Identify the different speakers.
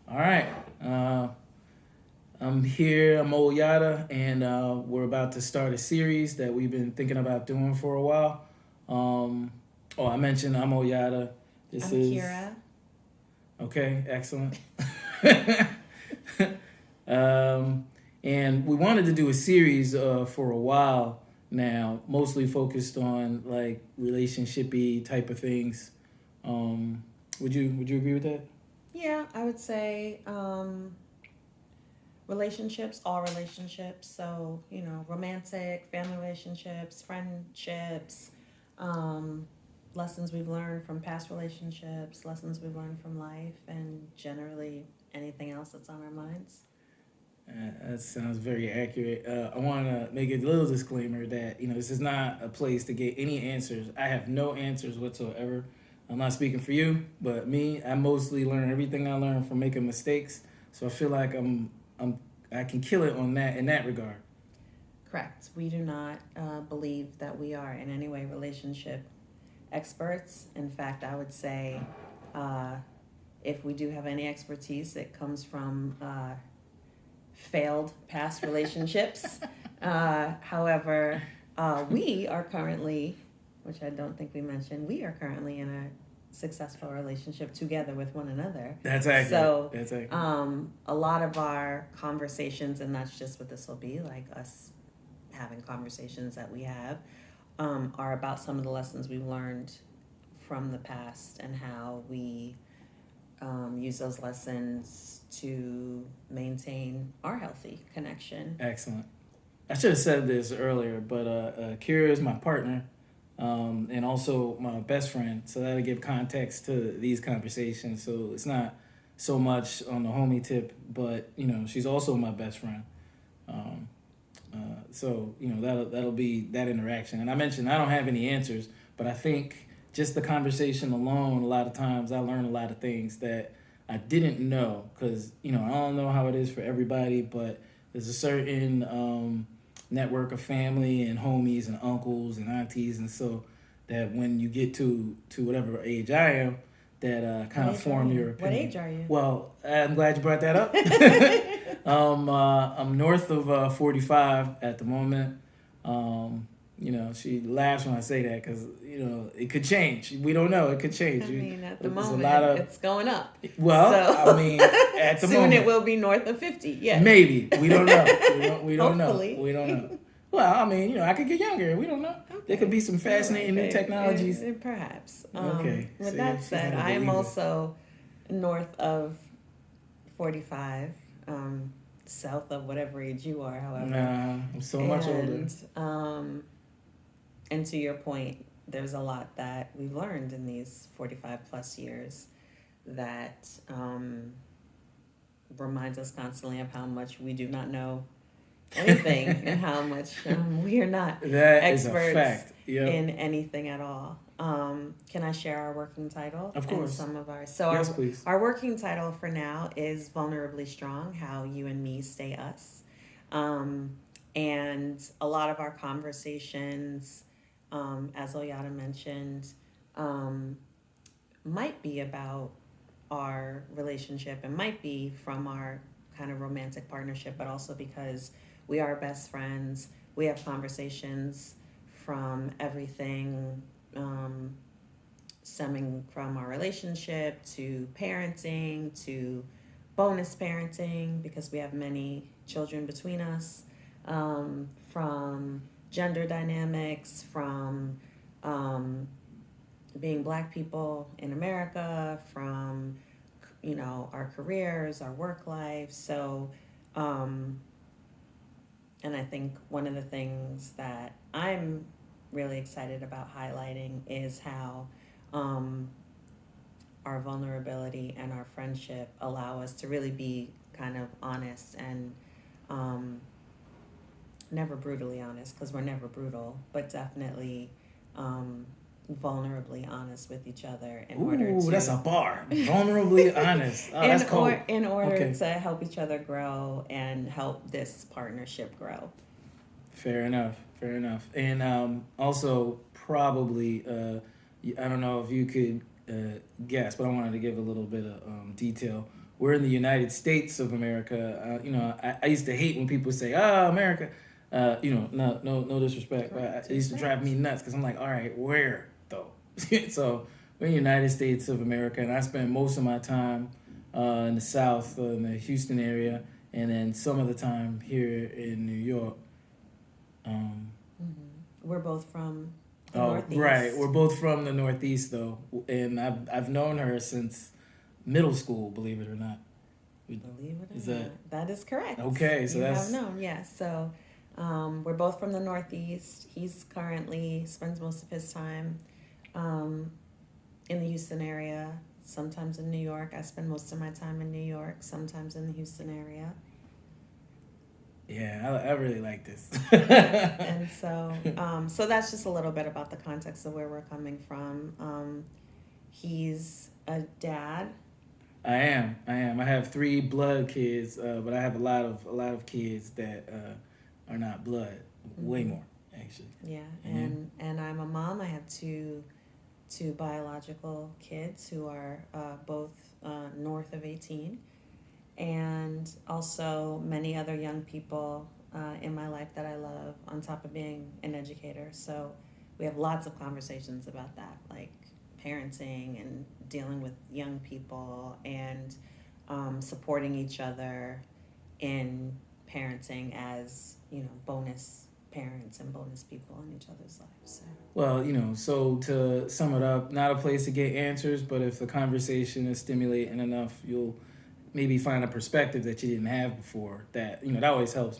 Speaker 1: All right. I'm here. I'm Old Yada, and we're about to start a series that we've been thinking about doing for a while. Um, I mentioned I'm Old Yada. This
Speaker 2: I'm
Speaker 1: is
Speaker 2: Kira.
Speaker 1: okay. Excellent. um, and we wanted to do a series for a while now, mostly focused on like relationshipy type of things. Um, would you agree with that?
Speaker 2: Yeah, I would say relationships, all relationships. So, romantic, family relationships, friendships, um, lessons we've learned from past relationships, lessons we've learned from life, and generally anything else that's on our minds.
Speaker 1: That sounds very accurate. I want to make a little disclaimer that this is not a place to get any answers. I have no answers whatsoever. I'm not speaking for you, but me, I mostly learn everything I learned from making mistakes. So I feel like I can kill it on that in that regard.
Speaker 2: Correct. We do not believe that we are in any way relationship experts. In fact, I would say uh, if we do have any expertise, it comes from failed past relationships. However, we are currently, which I don't think we mentioned, we are currently in a successful relationship together with one another.
Speaker 1: That's accurate.
Speaker 2: So,
Speaker 1: That's accurate.
Speaker 2: a lot of our conversations, and that's just what this will be like us having conversations that we have, are about some of the lessons we've learned from the past and how we use those lessons to maintain our healthy connection.
Speaker 1: Excellent. I should have said this earlier, but Kira is my partner, and also my best friend. So that'll give context to these conversations. So it's not so much on the homie tip, but she's also my best friend. Um, so that'll be that interaction. And I mentioned I don't have any answers, but I think just the conversation alone, a lot of times I learn a lot of things that I didn't know because I don't know how it is for everybody, but there's a certain network of family and homies and uncles and aunties, and so that when you get to whatever age I am, that kind
Speaker 2: What
Speaker 1: of
Speaker 2: age are
Speaker 1: form your
Speaker 2: you? What
Speaker 1: opinion.
Speaker 2: age are you?
Speaker 1: Well, I'm glad you brought that up. I'm north of 45 at the moment. She laughs when I say that because it could change. We don't know. It could change.
Speaker 2: I mean, at the
Speaker 1: There's a
Speaker 2: moment,
Speaker 1: lot of
Speaker 2: it's going up.
Speaker 1: well, I
Speaker 2: So
Speaker 1: mean, at the
Speaker 2: soon
Speaker 1: moment,
Speaker 2: it will be north of 50. Yes.
Speaker 1: maybe we don't know. We don't know.
Speaker 2: Hopefully.
Speaker 1: We don't know. Well, I mean, I could get younger. We don't know. There could be some
Speaker 2: All right,
Speaker 1: fascinating new
Speaker 2: babe.
Speaker 1: technologies.
Speaker 2: Perhaps.
Speaker 1: Okay.
Speaker 2: With
Speaker 1: See,
Speaker 2: that
Speaker 1: she's
Speaker 2: said,
Speaker 1: not a
Speaker 2: I am
Speaker 1: believer.
Speaker 2: also north of 45, south of whatever age you are, however.
Speaker 1: Nah, I'm so much older.
Speaker 2: And to your point, there's a lot that we've learned in these 45 plus years that reminds us constantly of how much we do not know anything and how much we are not
Speaker 1: That is a
Speaker 2: experts
Speaker 1: fact. Yep.
Speaker 2: in anything at all. Can I share our working title?
Speaker 1: Of
Speaker 2: And
Speaker 1: course.
Speaker 2: some of our so
Speaker 1: Yes, please.
Speaker 2: our working title for now is Vulnerably Strong: How You and Me Stay Us. Um, and a lot of our conversations, as Oyata mentioned, um, might be about our relationship and might be from our kind of romantic partnership, but also because we are best friends. We have conversations from everything stemming from our relationship to parenting to bonus parenting because we have many children between us, from gender dynamics, from um, being black people in America, from our careers, our work life. So, um, and I think one of the things that I'm really excited about highlighting is how um, our vulnerability and our friendship allow us to really be kind of honest and um, never brutally honest because we're never brutal, but definitely um, vulnerably honest with each other in order
Speaker 1: Ooh,
Speaker 2: to
Speaker 1: that's a bar. Vulnerably honest. Oh, that's cold.
Speaker 2: in order
Speaker 1: Okay.
Speaker 2: to help each other grow and help this partnership grow.
Speaker 1: Fair enough. Fair enough. And also, probably, I don't know if you could guess, but I wanted to give a little bit of detail. we're in the United States of America. You know, I used to hate when people say, "Oh, America." You know, no disrespect, but
Speaker 2: Correct.
Speaker 1: it used to drive me nuts because I'm like, all right, where though? So we're in the United States of America, and I spent most of my time in the South, in the Houston area, and then some of the time here in New York. Um,
Speaker 2: We're both from the
Speaker 1: oh,
Speaker 2: Northeast.
Speaker 1: right, we're both from the Northeast though, and I've known her since middle school, believe it or not.
Speaker 2: Believe it or
Speaker 1: Is
Speaker 2: not, that is correct.
Speaker 1: okay? So
Speaker 2: you
Speaker 1: that's
Speaker 2: have known, yes. So we're both from the Northeast. He's currently spends most of his time in the Houston area. Sometimes in New York. I spend most of my time in New York. Sometimes in the Houston area.
Speaker 1: yeah, I really like this.
Speaker 2: And so that's just a little bit about the context of where we're coming from. He's a dad.
Speaker 1: I am. I have 3 blood kids, but I have a lot of kids that are not blood. Way more, actually.
Speaker 2: Yeah,
Speaker 1: Mhm.
Speaker 2: and I'm a mom. I have two biological kids who are both north of 18, and also many other young people in my life that I love. On top of being an educator, so we have lots of conversations about that, like parenting and dealing with young people and supporting each other in parenting as bonus parents and bonus people in each other's lives. So.
Speaker 1: Well, you know, so to sum it up, not a place to get answers, but if the conversation is stimulating enough, you'll maybe find a perspective that you didn't have before. That that always helps.